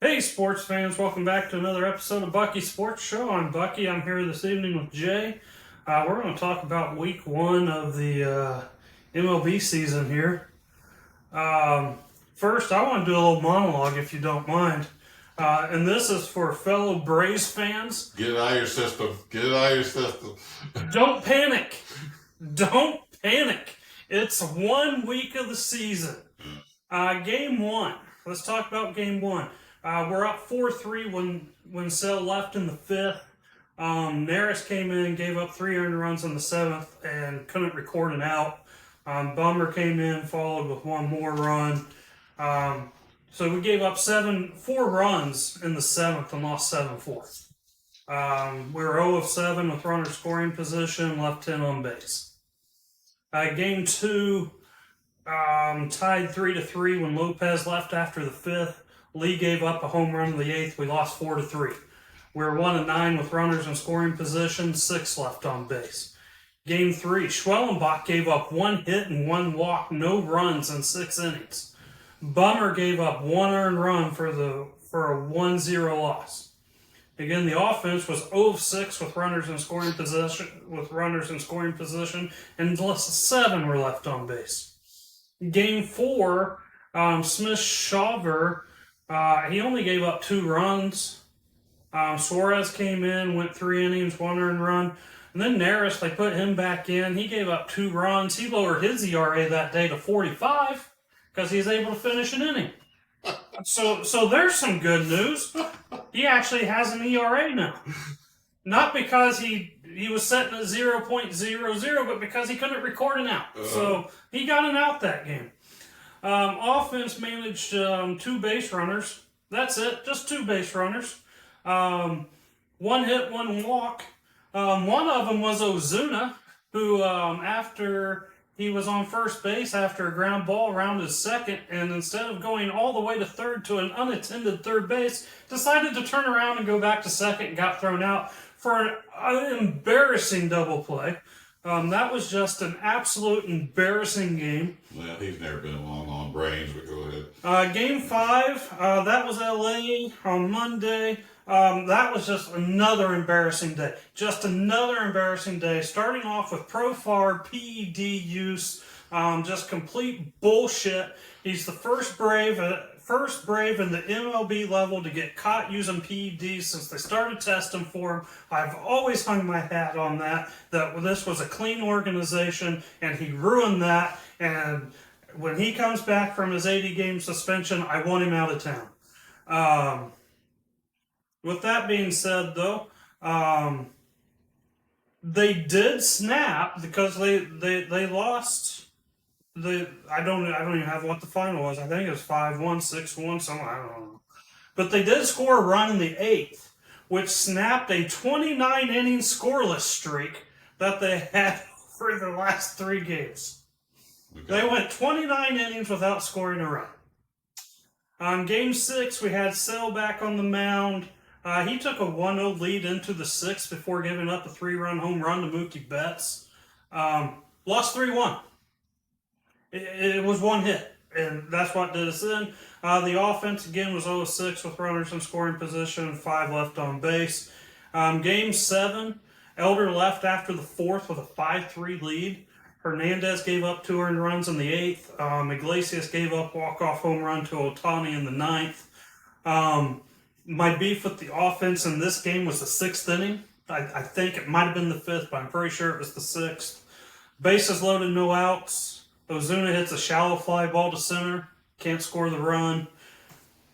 Hey, sports fans, welcome back to another episode of Bucky Sports Show. I'm Bucky. I'm here this evening with Jay. We're going to talk about week one of the MLB season here. First, I want to do a little monologue if you don't mind. And this is for fellow Braves fans. Get it out of your system. Get it out of your system. Don't panic. Don't panic. It's 1 week of the season. Game one. Let's talk about game one. We're up 4-3 when Sale left in the fifth. Neris came in, gave up 3 earned runs in the seventh, and couldn't record an out. Bummer came in, followed with one more run. So we gave up 4 runs in the seventh and lost 7-4. We were 0 of 7 with runner scoring position, left 10 on base. Game two, tied 3-3 when Lopez left after the fifth. Lee gave up a home run in the eighth. We lost 4-3. We were 1 of 9 with runners in scoring position, 6 left on base. Game 3, Schwellenbach gave up 1 hit and 1 walk, no runs in 6 innings. Bummer gave up 1 earned run for a 1-0 loss. Again, the offense was 0 of 6 with runners in scoring position, and just 7 were left on base. Game 4, Smith-Shawver. He only gave up 2 runs. Suarez came in, went 3 innings, 1 earned run. And then Neris, they put him back in. He gave up 2 runs. He lowered his ERA that day to 45 because he's able to finish an inning. So there's some good news. He actually has an ERA now. Not because he was setting at 0.00, but because he couldn't record an out. So he got an out that game. Offense managed 2 base runners. That's it, just 2 base runners. 1 hit, 1 walk. One of them was Ozuna, who after he was on first base after a ground ball rounded second, and instead of going all the way to third to an unattended third base, decided to turn around and go back to second and got thrown out for an embarrassing double play. That was just an absolute embarrassing game. Well, he's never been along on brains, but go ahead. Game 5, that was LA on Monday. That was just another embarrassing day. Just another embarrassing day. Starting off with Profar PED use, just complete bullshit. He's the first Brave in the MLB level to get caught using PEDs since they started testing for him. I've always hung my hat on that this was a clean organization, and he ruined that. And when he comes back from his 80-game suspension, I want him out of town. With that being said, though, they did snap because they lost. I don't even have what the final was. I think it was 5-1, 6-1, something. I don't know. But they did score a run in the 8th, which snapped a 29-inning scoreless streak that they had for the last 3 games. Okay. They went 29 innings without scoring a run. On Game 6, we had Sale back on the mound. He took a 1-0 lead into the 6th before giving up a 3-run home run to Mookie Betts. Lost 3-1. It was 1 hit, and that's what did us in. The offense, again, was 0 of 6 with runners in scoring position, 5 left on base. Game 7, Elder left after the 4th with a 5-3 lead. Hernandez gave up 2 earned runs in the 8th. Iglesias gave up walk-off home run to Ohtani in the 9th. My beef with the offense in this game was the 6th inning. I think it might have been the 5th, but I'm pretty sure it was the 6th. Bases loaded, no outs. Ozuna hits a shallow fly ball to center. Can't score the run.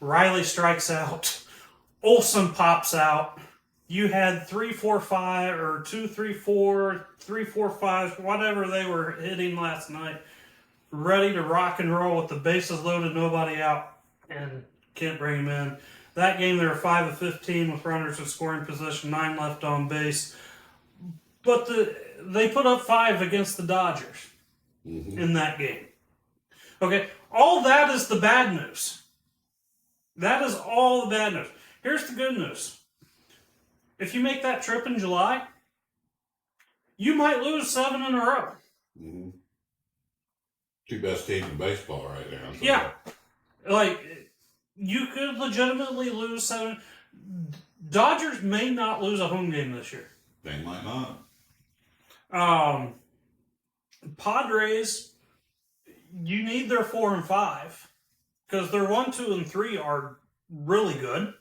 Riley strikes out. Olsen pops out. You had 3-4-5 or 2-3-4, 3-4-5, whatever they were hitting last night, ready to rock and roll with the bases loaded, nobody out, and can't bring them in. That game, they were 5 of 15 with runners in scoring position, 9 left on base. But they put up 5 against the Dodgers in that game. Okay, all that is the bad news. That is all the bad news. Here's the good news. If you make that trip in July, you might lose 7 in a row. Mm-hmm. 2 best teams in baseball right now. So. Yeah. Like, You could legitimately lose 7. Dodgers may not lose a home game this year. They might not. Padres, you need their 4 and 5 because their 1, 2, and 3 are really good.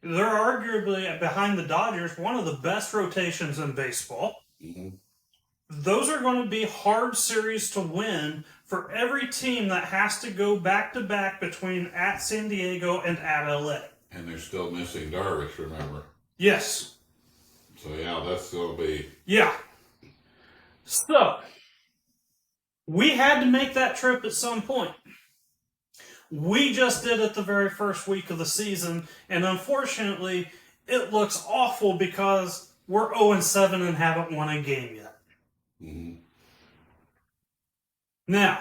They're arguably, behind the Dodgers, one of the best rotations in baseball. Mm-hmm. Those are going to be hard series to win for every team that has to go back-to-back between at San Diego and at LA. And they're still missing Darvish, remember? Yes. So, yeah, that's going to be... Yeah. So, we had to make that trip at some point. We just did it the very first week of the season, and unfortunately, it looks awful because we're 0-7 and haven't won a game yet. Mm-hmm. Now,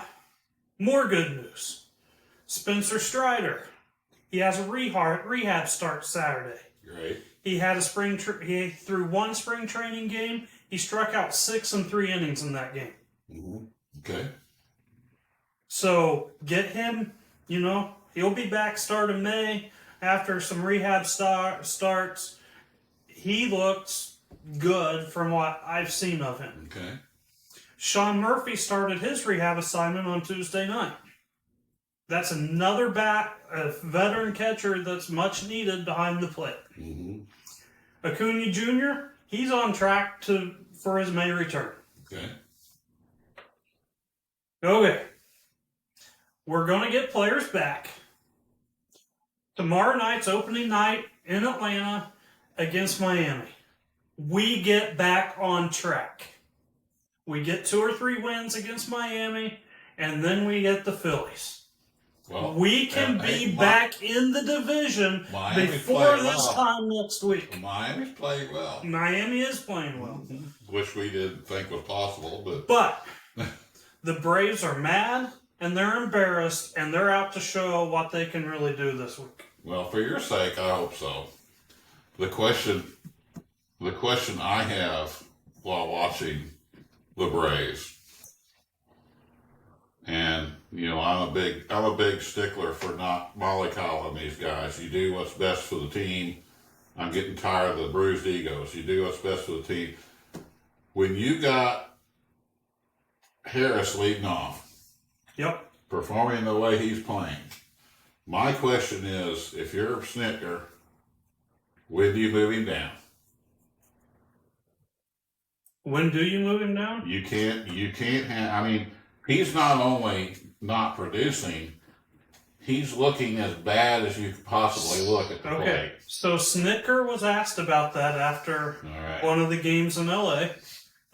more good news. Spencer Strider, he has a rehab start Saturday. Great. He had he threw 1 spring training game. He struck out 6 in 3 innings in that game. Mm-hmm. Okay. So get him. He'll be back start of May after some rehab starts. He looks good from what I've seen of him. Okay. Sean Murphy started his rehab assignment on Tuesday night. That's another a veteran catcher that's much needed behind the plate. Mm-hmm. Acuna Jr., he's on track for his May return. Okay. Okay. We're going to get players back. Tomorrow night's opening night in Atlanta against Miami. We get back on track. We get 2 or 3 wins against Miami, and then we get the Phillies. Well, we can be back in the division before this time next week. Miami's playing well. Miami is playing well. Which we didn't think was possible, But the Braves are mad, and they're embarrassed, and they're out to show what they can really do this week. Well, for your sake, I hope so. The question I have while watching the Braves, and I'm a big stickler for not mollycoddling these guys. You do what's best for the team. I'm getting tired of the bruised egos. You do what's best for the team. When you got Harris leading off, yep, performing the way he's playing, my question is, if you're Snitker, when do you move him down? When do you move him down? You can't he's not only not producing, he's looking as bad as you could possibly look at the plate. So Snitker was asked about that after one of the games in LA.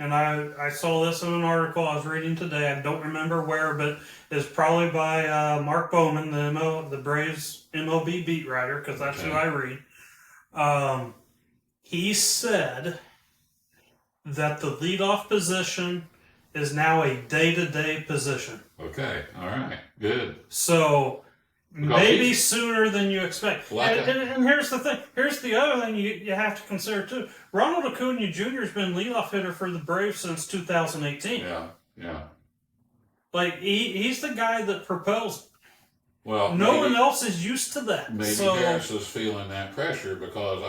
And I saw this in an article I was reading today. I don't remember where, but it's probably by Mark Bowman, the Braves MLB beat writer, because that's who I read. He said that the leadoff position is now a day-to-day position. Okay, all right, good. So maybe sooner than you expect. And here's the thing. Here's the other thing you have to consider, too. Ronald Acuna Jr. has been leadoff hitter for the Braves since 2018. Yeah. Like, he's the guy that propels. Well, no one else is used to that. Maybe Harris is feeling that pressure because,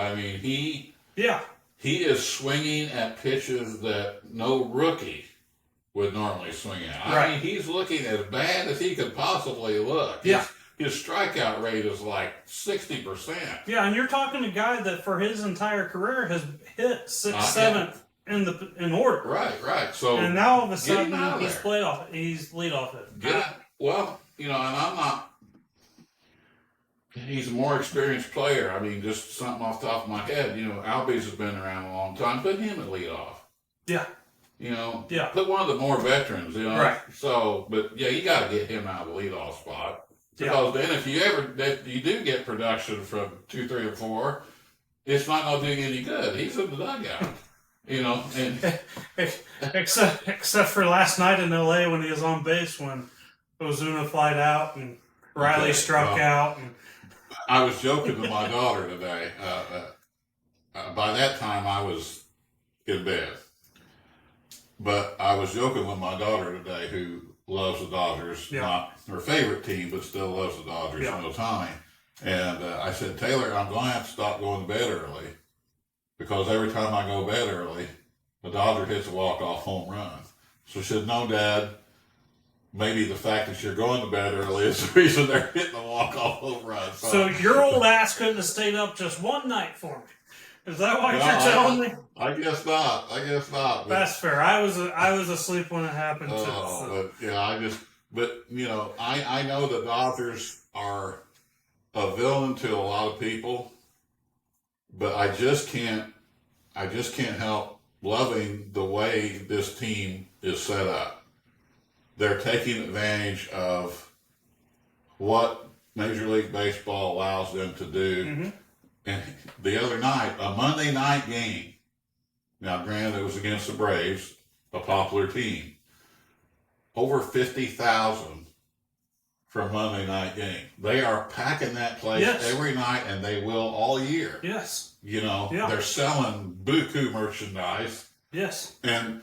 he is swinging at pitches that no rookie would normally swing at. He's looking as bad as he could possibly look. Yeah. His strikeout rate is like 60%. Yeah, and you're talking a guy that for his entire career has hit 6th, 7th in order. Right. So and now all of a sudden he's leadoff it. Well, and I'm not. He's a more experienced player. Just something off the top of my head. Albies has been around a long time. Put him at leadoff. Yeah. Put one of the more veterans. Right. So, but you got to get him out of the leadoff spot. Because then if you do get production from 2, 3, and 4, it's not going to do any good. He's in the dugout, and except for last night in LA when he was on base when Ozuna flied out and Riley struck out. And I was joking with my daughter today. By that time I was in bed, but I was joking with my daughter today who loves the Dodgers, Yeah. not her favorite team, but still loves the Dodgers, Yeah. Tommy. And I said, Taylor, I'm going to have to stop going to bed early because every time I go to bed early, the Dodger hits a walk-off home run. So she said, no, Dad, maybe the fact that you're going to bed early is the reason they're hitting a walk-off home run. So your old ass couldn't have stayed up just one night for me. Is that what you're telling me? I guess not. But, That's fair. I was asleep when it happened too. But yeah, I know the Dodgers are a villain to a lot of people, but I just can't help loving the way this team is set up. They're taking advantage of what Major League Baseball allows them to do. Mm-hmm. And the other night, a Monday night game. Now, granted, it was against the Braves, a popular team. Over 50,000 for a Monday night game. They are packing that place every night, and they will all year. Yes. They're selling buku merchandise. Yes. And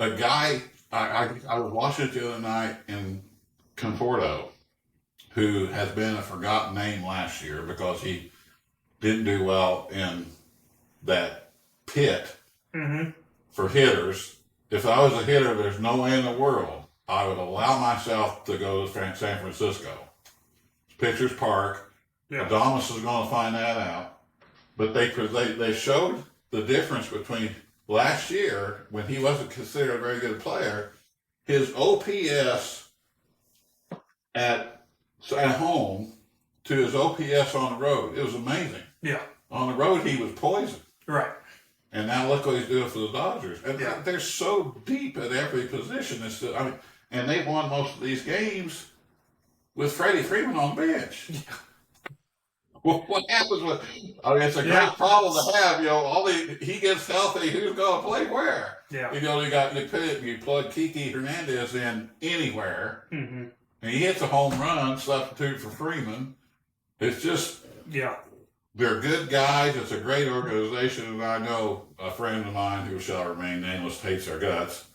a guy, I was watching it the other night in Conforto, who has been a forgotten name last year because he didn't do well in that pit for hitters. If I was a hitter, there's no way in the world I would allow myself to go to San Francisco. It's Pitchers Park. Yeah. Adames is going to find that out. But they showed the difference between last year, when he wasn't considered a very good player, his OPS at home to his OPS on the road. It was amazing. Yeah. On the road, he was poison. Right. And now look what he's doing for the Dodgers. And they're so deep at every position. And they won most of these games with Freddie Freeman on the bench. Yeah. What happens with? It's a great problem to have. He gets healthy. Who's going to play where? Yeah. You plug Kiki Hernandez in anywhere, and he hits a home run, substitute for Freeman. It's just they're good guys. It's a great organization, and I know a friend of mine who shall remain nameless hates our guts,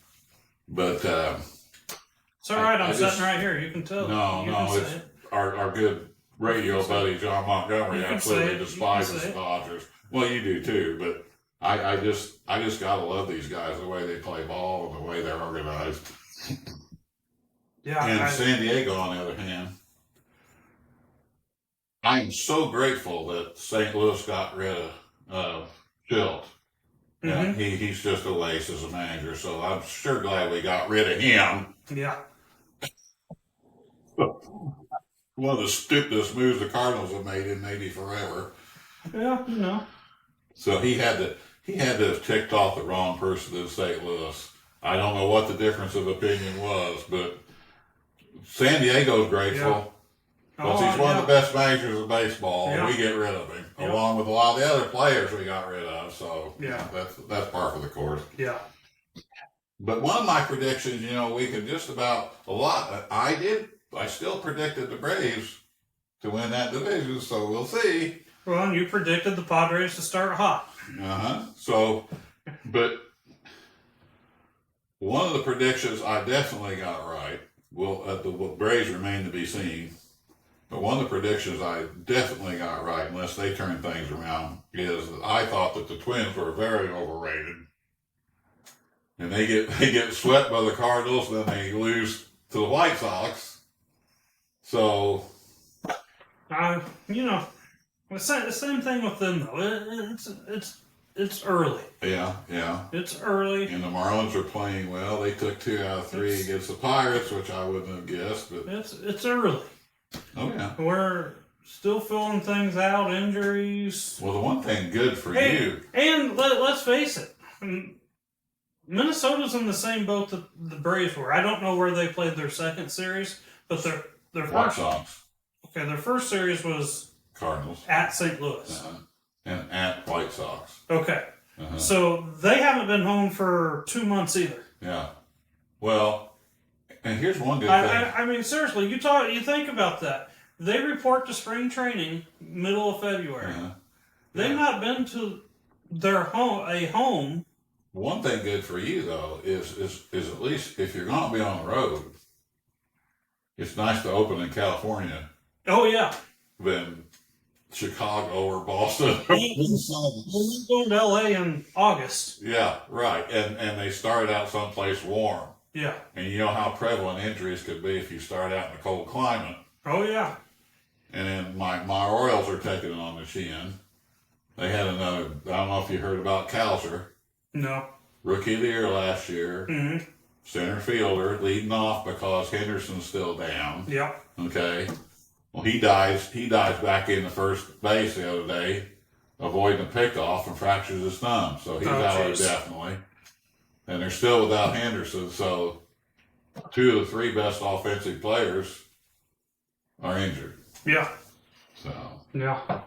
but it's all right. I'm sitting right here. You can tell. It's our good radio buddy John Montgomery absolutely despises the Dodgers. Well, you do too, but I just gotta love these guys, the way they play ball and the way they're organized. Yeah. And San Diego, on the other hand, I'm so grateful that St. Louis got rid of Schilt. He's just a lace as a manager, so I'm sure glad we got rid of him. Yeah. One of the stupidest moves the Cardinals have made in maybe forever. Yeah, So he had to have ticked off the wrong person in St. Louis. I don't know what the difference of opinion was, but San Diego's grateful because he's one of the best managers of baseball, and we get rid of him, along with a lot of the other players we got rid of. So that's par for the course. Yeah. But one of my predictions, we can just about a lot. I still predicted the Braves to win that division, so we'll see. Well, and you predicted the Padres to start hot. So, but one of the predictions I definitely got right. The Braves remain to be seen. But one of the predictions I definitely got right, unless they turn things around, is that I thought that the Twins were very overrated. And they get swept by the Cardinals, then they lose to the White Sox. So, the same thing with them though. It's early. Yeah. It's early. And the Marlins are playing well. They took 2 out of 3 against the Pirates, which I wouldn't have guessed. But it's early. Oh yeah. We're still filling things out, injuries. Well, the one thing good for you, and let's face it, Minnesota's in the same boat that the Braves were. I don't know where they played their second series, but their White Sox. Okay, their first series was Cardinals at St. Louis. And at White Sox. Okay. So they haven't been home for 2 months either. Yeah. Well, and here's one good thing. I mean, seriously, you think about that. They report to spring training middle of February. They've not been to their home. One thing good for you though is at least if you're going to be on the road, It's nice to open in California Oh yeah. than Chicago or Boston. We're going to LA in August. Yeah, right. And they start out someplace warm. Yeah. And you know how prevalent injuries could be if you start out in a cold climate. Oh yeah. And then my Orioles are taking it on the chin. They had another, I don't know if you heard about Kowser. No. Rookie of the year last year. Mm-hmm. Center fielder, leading off because Henderson's still down. Yeah. Okay. Well, he dives back into first base the other day, avoiding a pickoff and fractures his thumb. So he's out indefinitely. And they're still without Henderson. So 2 of the 3 best offensive players are injured. Yeah. So Yeah.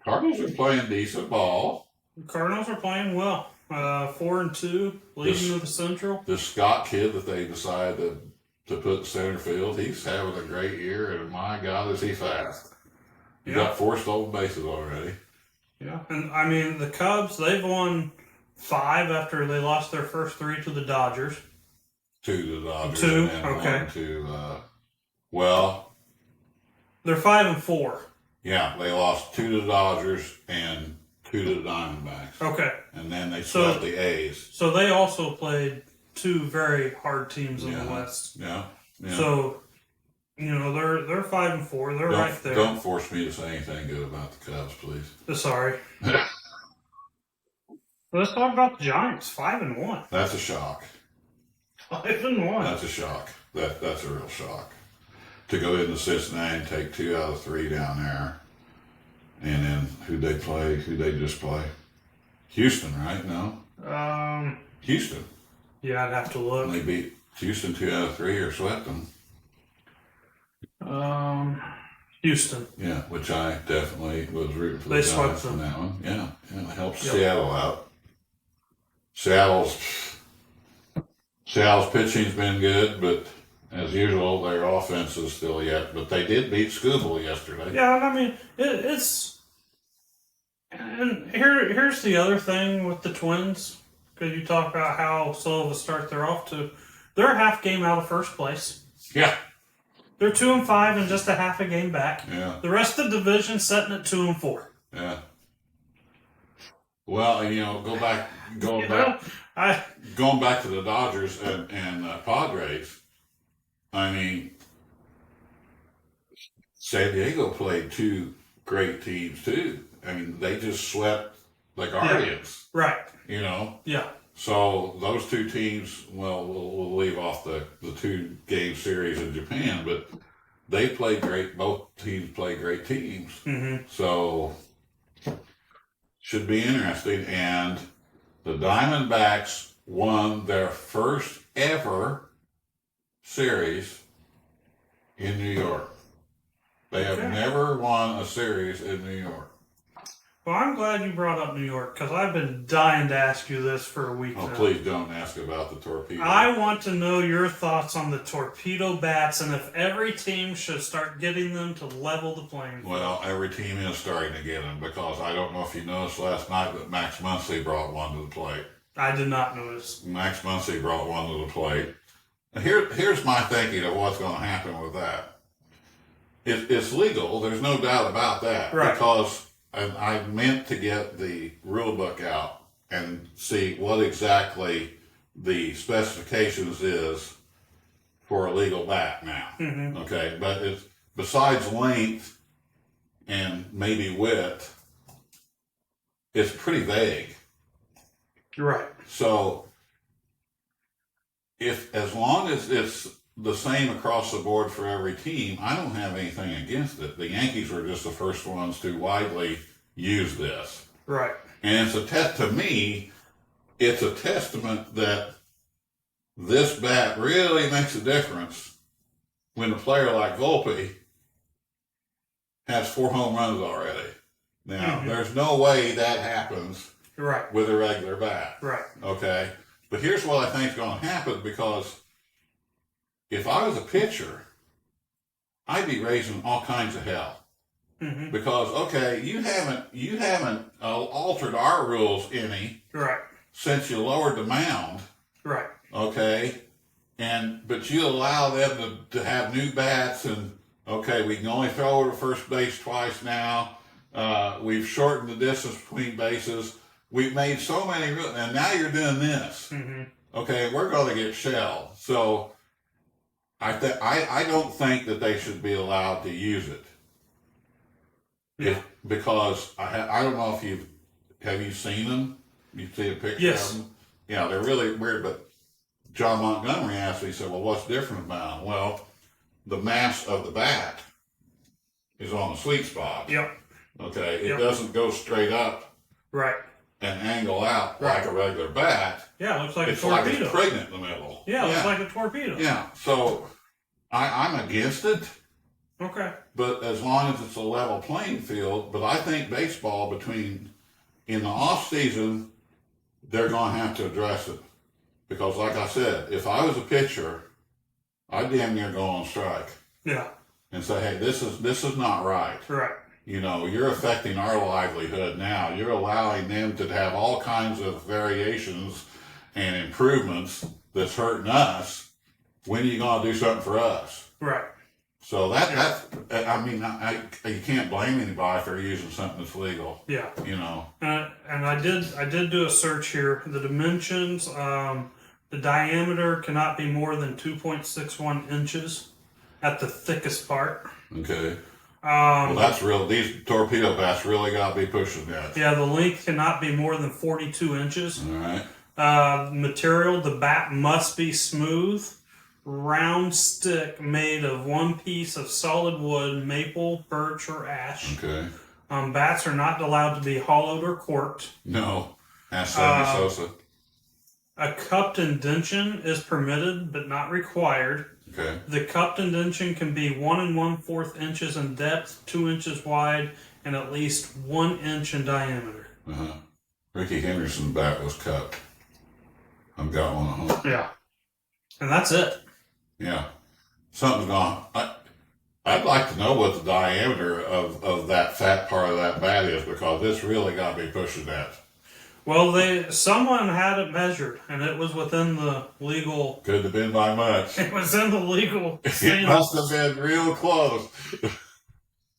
Cardinals are playing decent ball. The Cardinals are playing well. 4-2, leading to the Central. This Scott kid that they decided to put in center field, he's having a great year, and my God, is he fast. He got 4 stolen bases already. Yeah, and I mean, the Cubs, they've won 5 after they lost their first 3 to the Dodgers. 2 to the Dodgers. 2, and then okay. 1 to, well. They're 5-4. Yeah, they lost 2 to the Dodgers and 2 to the Diamondbacks. Okay. And then they swept the A's. So they also played 2 very hard teams in the West. Yeah. So, you know, they're 5-4. They're right there. Don't force me to say anything good about the Cubs, please. Sorry. Let's talk about the Giants. 5-1. That's a shock. 5-1. That's a shock. That's a real shock. To go into Cincinnati and take 2 out of 3 down there. And then who'd they play? Who'd they just play? Houston, right? No? Houston. Yeah, I'd have to look. And they beat Houston 2 out of 3 or swept them. Houston. Yeah, which I definitely was rooting for the They Giants swept them. on that one. Yeah, it helps Seattle out. Seattle's pitching's been good, but as usual, their offense is still yet. But they did beat Scooble yesterday. Yeah, I mean, it's... And here's the other thing with the Twins, because you talk about how slow of a start they're off to. They're a half game out of first place. Yeah. They're 2-5 and just a half a game back. Yeah. The rest of the division sitting at 2-4. Yeah. Well, and going back to the Dodgers and Padres. I mean, San Diego played 2 great teams too. I mean, they just swept the Guardians. Yeah. Right. Yeah. So those 2 teams, well, we'll leave off the 2-game series in Japan, but they played great. Both teams played great teams. Mm-hmm. So should be interesting. And the Diamondbacks won their first ever series in New York. They have never won a series in New York. Well, I'm glad you brought up New York, because I've been dying to ask you this for a week now. Please don't ask about the torpedo. I want to know your thoughts on the torpedo bats, and if every team should start getting them to level the playing field. Well, every team is starting to get them, because I don't know if you noticed last night, but Max Muncy brought one to the plate. I did not notice. Max Muncy brought one to the plate. Here's my thinking of what's going to happen with that. It's legal. There's no doubt about that. Right. Because I meant to get the rule book out and see what exactly the specifications is for a legal bat now. Mm-hmm. Okay, but it's besides length and maybe width, it's pretty vague. Right. So as long as it's the same across the board for every team, I don't have anything against it. The Yankees were just the first ones to widely use this. Right. And to me, it's a testament that this bat really makes a difference when a player like Volpe has 4 home runs already. Now, there's no way that happens with a regular bat. Right. Okay? But here's what I think is going to happen, because if I was a pitcher, I'd be raising all kinds of hell. Mm-hmm. Because, okay, you haven't altered our rules any Right. since you lowered the mound. Right. Okay? but you allow them to have new bats, and okay, we can only throw over to first base twice now. We've shortened the distance between bases. We've made so many, and now you're doing this. Okay, we're going to get shelled. So I don't think that they should be allowed to use it. Yeah. Because I don't know if have you seen them? You see a picture Yes. of them? Yeah, they're really weird. But John Montgomery asked me, he said, "Well, what's different about them?" Well, the mass of the bat is on the sweet spot. Yep. Okay, it Yep. doesn't go straight up Right. and angle out like a regular bat. Yeah, it looks like It's a torpedo. like it's pregnant in the middle. Yeah, it looks like a torpedo. Yeah, so I'm against it, Okay. but as long as it's a level playing field. But I think baseball in the off season, they're going to have to address it. Because like I said, if I was a pitcher, I'd damn near go on strike Yeah. and say, hey, this is not right. Right. You know, you're affecting our livelihood now. You're allowing them to have all kinds of variations and improvements that's hurting us. When are you going to do something for us? Right. So that's, I mean, you can't blame anybody for using something that's legal, Yeah. you know. And I did do a search here. The dimensions, the diameter cannot be more than 2.61 inches at the thickest part. Okay. Well, that's real. These torpedo bats really got to be pushing that. Yeah, the length cannot be more than 42 inches. All right. Material, the bat must be smooth, round stick made of one piece of solid wood, maple, birch, or ash. Okay. Bats are not allowed to be hollowed or corked. No. Ask Sammy Sosa. A cupped indention is permitted but not required. Okay. The cupped indention can be 1 1/4 inches in depth, 2 inches wide, and at least 1 inch in diameter. Ricky Henderson's bat was cupped. I've got one at home. Yeah. And that's it. Yeah. Something's gone. I'd like to know what the diameter of that fat part of that bat is, because this really got to be pushing that. Well, someone had it measured, and it was within the legal. Couldn't have been by much. It was in the legal. It must have been real close.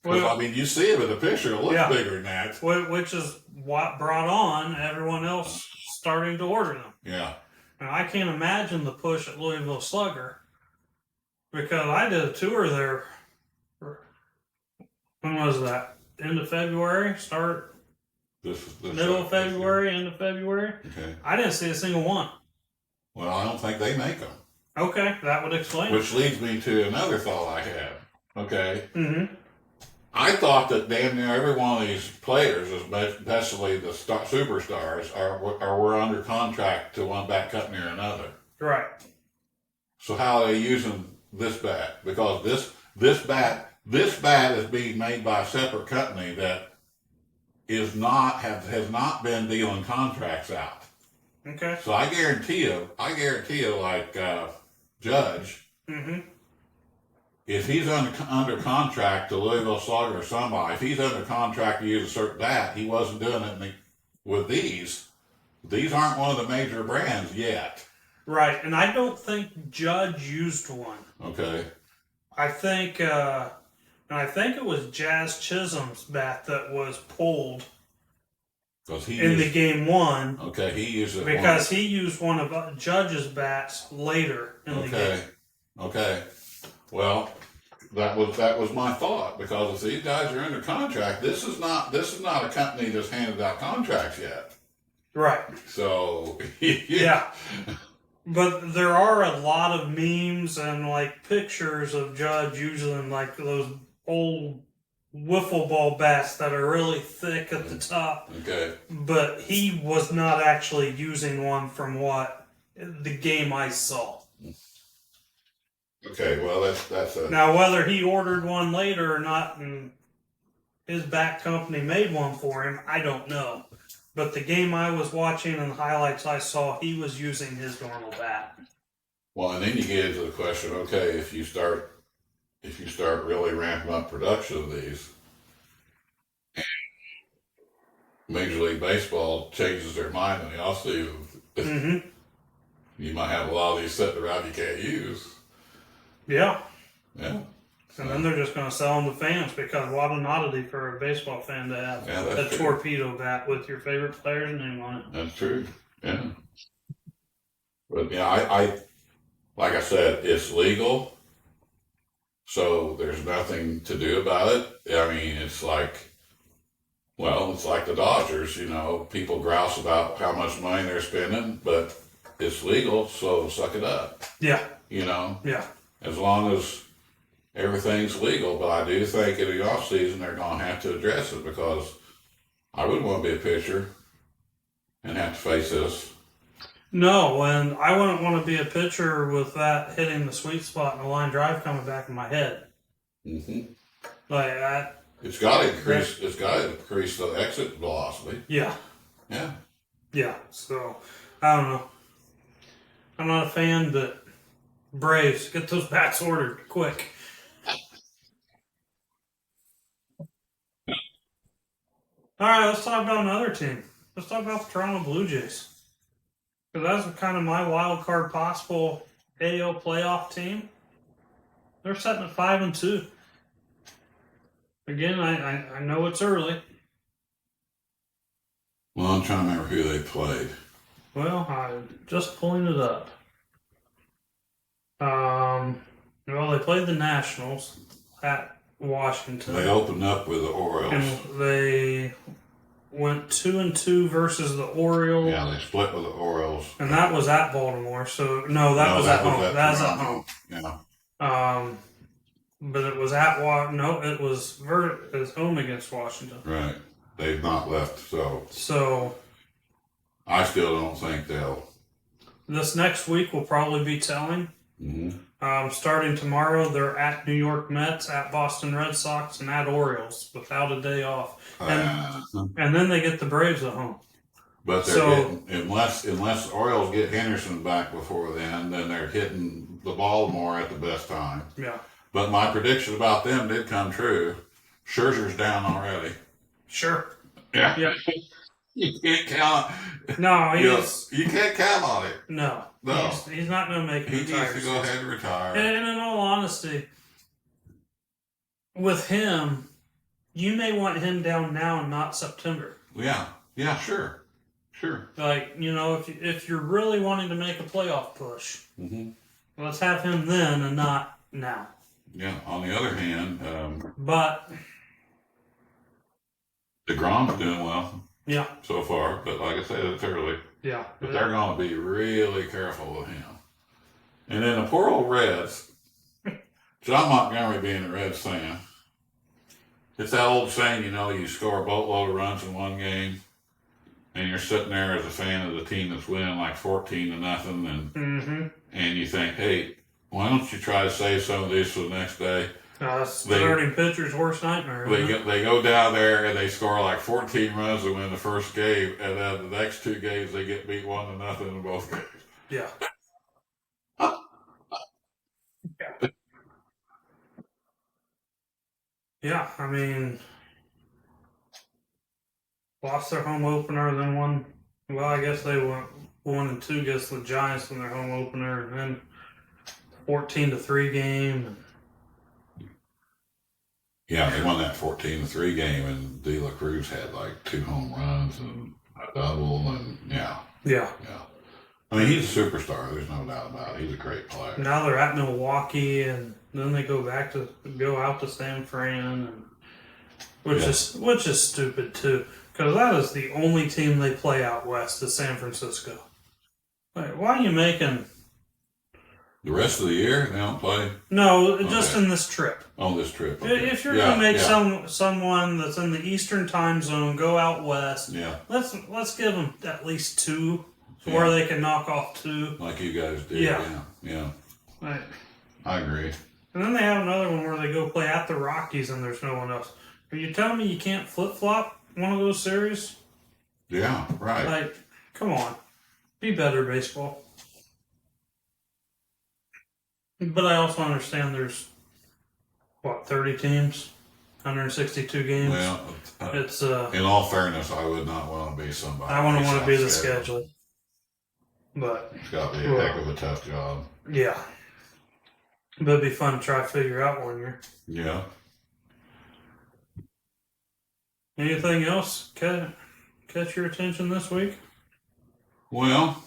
Well, I mean, you see it in the picture. It looks bigger than that. Which is what brought on everyone else starting to order them. Yeah. And I can't imagine the push at Louisville Slugger, because I did a tour there. When was that? End of February? Middle of February, end of February? Okay. I didn't see a single one. Well, I don't think they make them. Okay, that would explain Which leads me to another thought I had. Okay. Mm-hmm. I thought that damn near every one of these players, especially the superstars, were under contract to one bat company or another. Right. So how are they using this bat? Because this bat is being made by a separate company that has not been dealing contracts out. Okay. So I guarantee you, like Judge, Mm-hmm. if he's under contract to Louisville Slugger or somebody, if he's under contract to use a certain bat, he wasn't doing it with these. These aren't one of the major brands yet. Right, and I don't think Judge used one. Okay. I think it was Jazz Chisholm's bat that was pulled in the game one. Okay, he used it because he used one of Judge's bats later in the game. Okay. Well, that was my thought, because if these guys are under contract, this is not a company that's handed out contracts yet. Right. So yeah. But there are a lot of memes and like pictures of Judge using like those old wiffle ball bats that are really thick at the top. Okay. But he was not actually using one from what the game I saw. Okay, well that's a... Now whether he ordered one later or not and his bat company made one for him, I don't know. But the game I was watching and the highlights I saw, he was using his normal bat. Well, and then you get into the question, okay, if you start really ramping up production of these, Major League Baseball changes their mind in the offseason. Mm-hmm. You might have a lot of these sitting around you can't use. Yeah. Yeah. And then they're just going to sell them to fans because what an oddity for a baseball fan to have a true. torpedo bat with your favorite player's name on it. That's true. Yeah. But yeah, I like I said, it's legal, so there's nothing to do about it. I mean, it's like the Dodgers. People grouse about how much money they're spending, but it's legal, so suck it up. Yeah. Yeah. As long as everything's legal, but I do think in the off season they're going to have to address it because I wouldn't want to be a pitcher and have to face this. No, and I wouldn't want to be a pitcher with that hitting the sweet spot and the line drive coming back in my head. Mm-hmm. Like that. It's got to increase. It's got to increase the exit velocity. Yeah. Yeah. Yeah. So I don't know. I'm not a fan, but Braves, get those bats ordered quick. All right, let's talk about another team. Let's talk about the Toronto Blue Jays. Because that's kind of my wild card possible AL playoff team. They're sitting at 5-2. Again, I know it's early. Well, I'm trying to remember who they played. Well, I'm just pulling it up. Well, they played the Nationals at Washington. They opened up with the Orioles. And they went 2-2 versus the Orioles. Yeah, they split with the Orioles. And that was at Baltimore. So that was at home. That was at home. Yeah. But it was at it was home against Washington. Right. They've not left, So I still don't think they'll. This next week will probably be telling. Mm-hmm. Starting tomorrow, they're at New York Mets, at Boston Red Sox, and at Orioles without a day off. And then they get the Braves at home. But they're unless the Orioles get Henderson back before then they're hitting the Baltimore at the best time. Yeah. But my prediction about them did come true. Scherzer's down already. Sure. Yeah. Yeah. You can't count. No, you can't count on it. No. No. He's not going to make it. He needs to go ahead and retire. And in all honesty, with him, you may want him down now and not September. Yeah. Yeah, sure. Like, if you're really wanting to make a playoff push, let's have him then and not now. Yeah, on the other hand, but DeGrom's doing well. Yeah. So far, but like I said, it's early. Yeah. But they're going to be really careful with him. And then the poor old Reds, John Montgomery being a Reds fan, it's that old saying, you score a boatload of runs in one game, and you're sitting there as a fan of the team that's winning like 14-0, and you think, hey, why don't you try to save some of these for the next day? Starting pitcher's worst nightmare. They go down there and they score like 14 runs to win the first game, and then the next two games they get beat 1-0 in both games. Yeah. Yeah, I mean, lost their home opener, then won. Well, I guess they went 1-2 against the Giants in their home opener, and then 14-3 game. Yeah, they won that 14-3 game, and De La Cruz had like 2 home runs and a double, and yeah. I mean, he's a superstar. There's no doubt about it. He's a great player. Now they're at Milwaukee, and then they go out to San Fran, which is stupid too, because that is the only team they play out west is San Francisco. Like, why are you making? The rest of the year they don't play. No, just in this trip. On this trip. Okay. If you're gonna make someone that's in the Eastern time zone go out west, let's give them at least 2. Where they can knock off 2. Like you guys did. Yeah. Right. I agree. And then they have another one where they go play at the Rockies and there's no one else. Are you telling me you can't flip-flop one of those series? Yeah, right. Like, come on. Be better, baseball. But I also understand there's, 30 teams? 162 games? Well, it's in all fairness, I would not want to be somebody. I wouldn't want to be the scheduler. But It's got to be a heck of a tough job. yeah, but it'd be fun to try to figure out one year. Yeah. Anything else catch your attention this week? Well,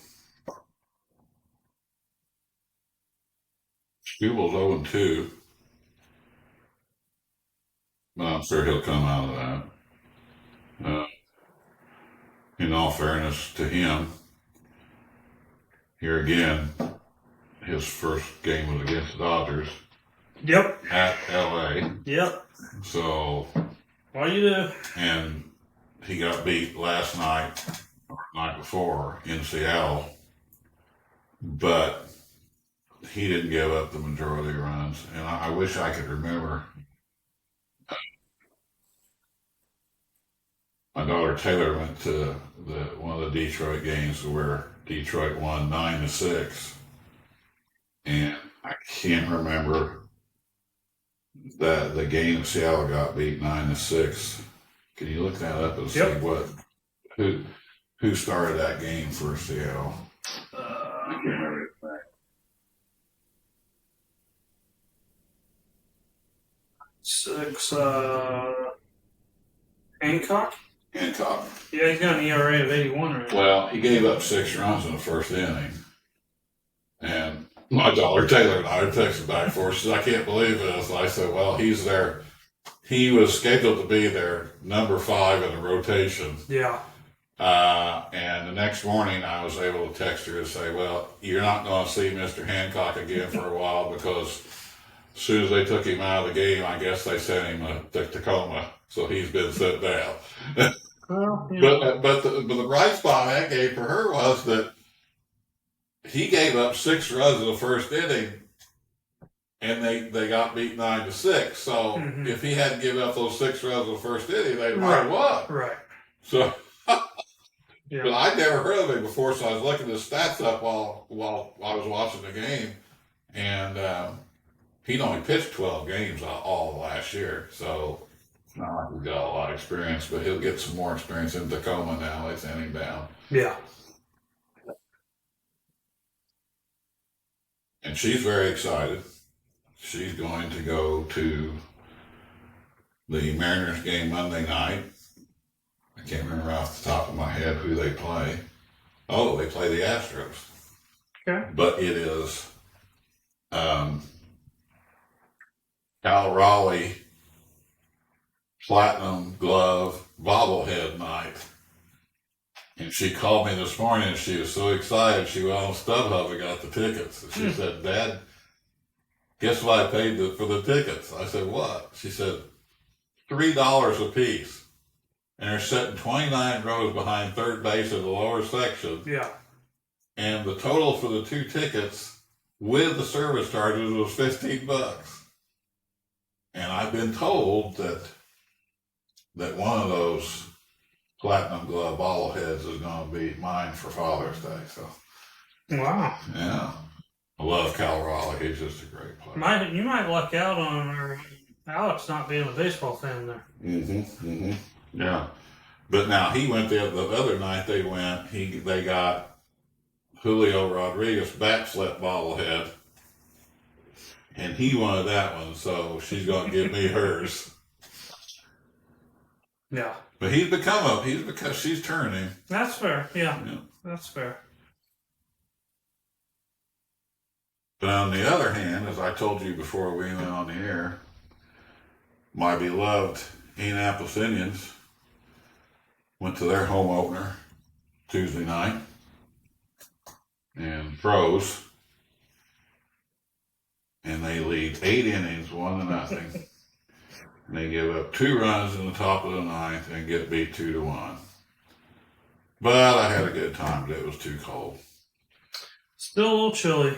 Skubel's 0-2. But I'm sure he'll come out of that. In all fairness to him, here again, his first game was against the Dodgers. Yep. At LA. Yep. So. What do you do? And he got beat last night, or night before, in Seattle. But he didn't give up the majority of runs. And I wish I could remember. My daughter Taylor went to one of the Detroit games where Detroit won 9-6. And I can't remember that the game Seattle got beat 9-6. Can you look that up and see who started that game for Seattle? I can't remember it back. 6, Hancock? Hancock. Yeah, he's got an ERA of 81 right now. Well, he gave up 6 runs in the first inning. And my daughter Taylor and I were texting back and forth. She said, I can't believe this. And I said, well, he's there. He was scheduled to be their number 5 in the rotation. Yeah. And the next morning I was able to text her and say, well, you're not going to see Mr. Hancock again for a while because as soon as they took him out of the game, I guess they sent him to Tacoma. So he's been sent down. Well, yeah. But the bright spot in that game for her was that he gave up 6 runs in the first inning, and they got beat 9-6. So if he hadn't given up those 6 runs in the first inning, they'd have won. Right. So, yeah. But I'd never heard of him before, so I was looking his stats up while I was watching the game, and he'd only pitched 12 games all of last year. So it's not like he's got a lot of experience, but he'll get some more experience in Tacoma now. They sent him down. Yeah. And she's very excited. She's going to go to the Mariners game Monday night. I can't remember off the top of my head who they play. Oh, they play the Astros. Okay. But it is Cal Raleigh Platinum Glove bobblehead night. And she called me this morning and she was so excited. She went on StubHub and got the tickets. And she said, Dad, guess what I paid for the tickets? I said, what? She said, $3 a piece. And they're sitting 29 rows behind third base in the lower section. Yeah. And the total for the 2 tickets with the service charges was $15. And I've been told that one of those Platinum Glove bobbleheads is going to be mine for Father's Day. So, wow. Yeah. I love Cal Raleigh. He's just a great player. You might luck out on Alex not being a baseball fan there. Yeah. But now he went the other night they went, they got Julio Rodriguez bat flip bobblehead. And he wanted that one, so she's going to give me hers. Yeah. But because she's turning. That's fair. Yeah. That's fair. But on the other hand, as I told you before we went on the air, my beloved Indianapolis Indians went to their home opener Tuesday night and froze. And they lead 8 innings, 1-0. And they give up 2 runs in the top of the 9th and get beat 2-1. But I had a good time, but it was too cold. Still a little chilly.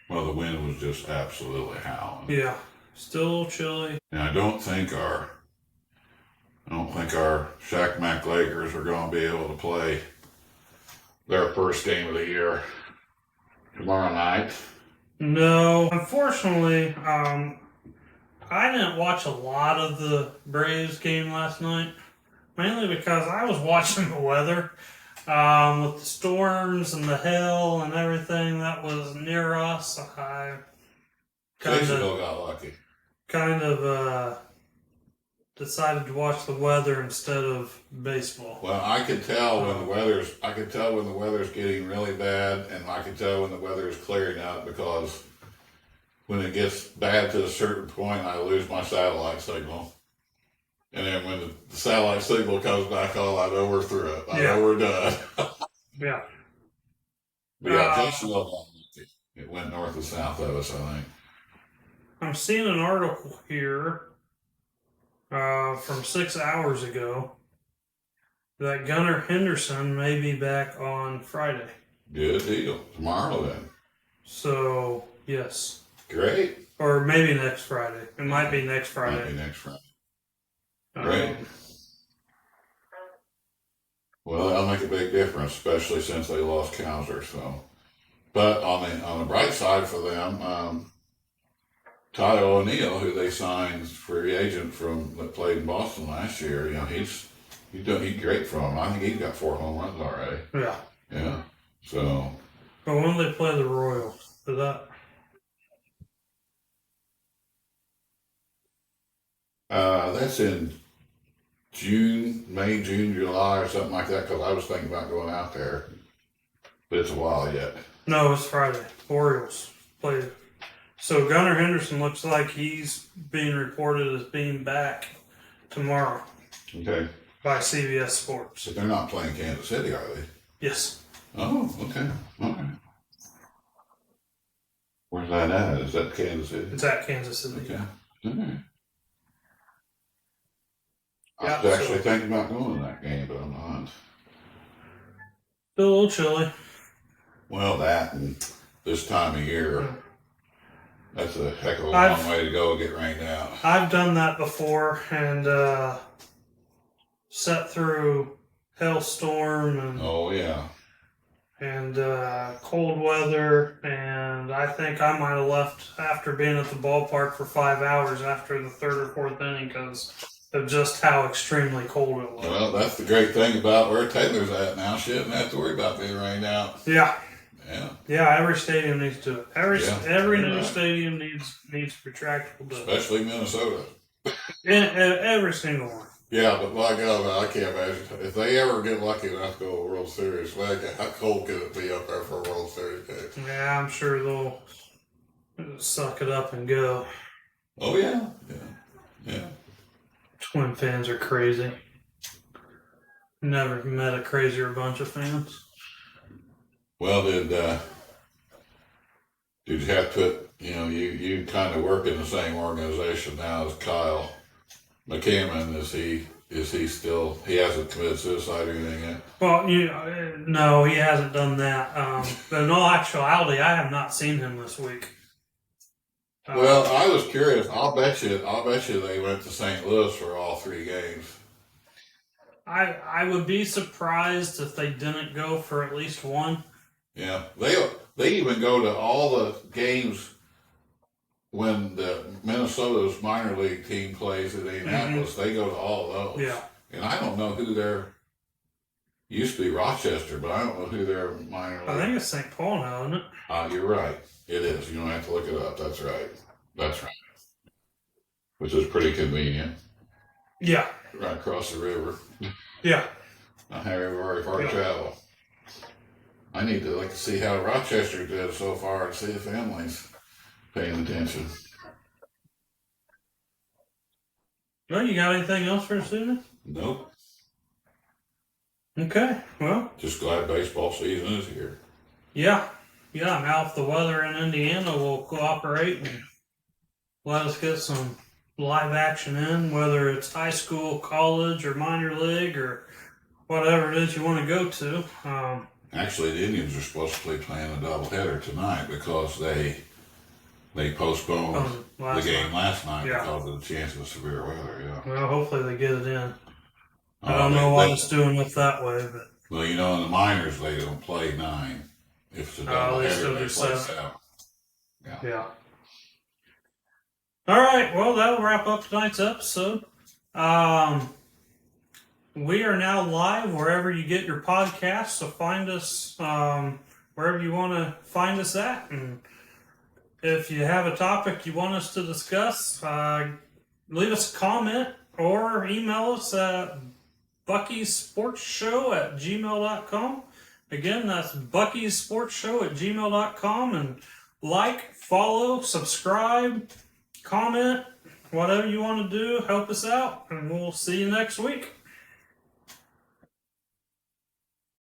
Well, the wind was just absolutely howling. Yeah, still a little chilly. And I don't think our Shaq Mac Lakers are going to be able to play their first game of the year tomorrow night. No, unfortunately, I didn't watch a lot of the Braves game last night, mainly because I was watching the weather. With the storms and the hail and everything that was near us, I Jacksonville got lucky. kind of decided to watch the weather instead of baseball. Well, I can tell when the weather's getting really bad, and I can tell when the weather is clearing out, because when it gets bad to a certain point, I lose my satellite signal. And then when the satellite signal comes back on, I know we're through it. I know we're done. Yeah. But yeah, Jacksonville got lucky. It went north and south of us, I think. I'm seeing an article here from 6 hours ago that Gunnar Henderson may be back on Friday. Good deal. Tomorrow then. So, yes. Great. Or maybe next Friday. It might be next Friday. Might be next Friday. Great. Well, that'll make a big difference, especially since they lost Cowser. So, but on the bright side for them, Ty O'Neill, who they signed free agent that played in Boston last year, he's great for them. I think he's got 4 home runs already. Yeah. Yeah. So. But when do they play the Royals? Is that? That's in May, June, July, or something like that, because I was thinking about going out there. But it's a while yet. No, it's Friday. Orioles play. So Gunnar Henderson looks like he's being reported as being back tomorrow. Okay. By CBS Sports. But they're not playing Kansas City, are they? Yes. Oh, okay. All right. Where's that at? Is that Kansas City? It's at Kansas City. Okay. All right. Yeah, I was actually thinking about going to that game, but I'm not. Still a little chilly. Well, that and this time of year, that's a heck of a long way to go get rained out. I've done that before and sat through hailstorm and cold weather, and I think I might have left after being at the ballpark for 5 hours after the 3rd or 4th inning because of just how extremely cold it was. Well, that's the great thing about where Taylor's at now. She doesn't have to worry about being rained out. Yeah. Yeah. Yeah, every stadium needs to do it. Every new stadium needs retractable ducts. Especially Minnesota. Every single one. Yeah, but my God, I can't imagine. If they ever get lucky enough to go to a World Series, man, how cold could it be up there for a World Series game? Yeah, I'm sure they'll suck it up and go. Oh, yeah. Yeah. Twin fans are crazy. Never met a crazier bunch of fans. Well, did you have to put, you kind of work in the same organization now as Kyle McCammon? Is he still, he hasn't committed suicide or anything yet? Well, no, he hasn't done that. But in all actuality, I have not seen him this week. Well, I was curious. I'll bet you they went to St. Louis for all 3 games. I would be surprised if they didn't go for at least one. Yeah, they even go to all the games when the Minnesota's minor league team plays at Indianapolis. They go to all of those. Yeah, and I don't know who their used to be Rochester, but I don't know who their minor league. I think it's St. Paul now, isn't it? You're right. It is. You don't have to look it up. That's right. Which is pretty convenient. Yeah. Right across the river. Yeah. Not having very far to travel. I need to see how Rochester did so far and see if Emily's paying attention. Well, you got anything else for us, Susan? Nope. Okay, well. Just glad baseball season is here. Yeah. Now if the weather in Indiana will cooperate and let us get some live action in, whether it's high school, college, or minor league, or whatever it is you want to go to. Actually, the Indians are supposed to be playing a doubleheader tonight because they postponed the game last night because of the chance of severe weather. Yeah. Well, hopefully they get it in. I don't know why it's doing it that way, but. Well, in the minors they don't play 9. If it's a doubleheader, they play 7. Yeah. All right. Well, that'll wrap up tonight's episode. We are now live wherever you get your podcasts, so find us wherever you want to find us at. And if you have a topic you want us to discuss, leave us a comment or email us at buckysportsshow@gmail.com. Again, that's buckysportsshow@gmail.com. And like, follow, subscribe, comment, whatever you want to do, help us out, and we'll see you next week.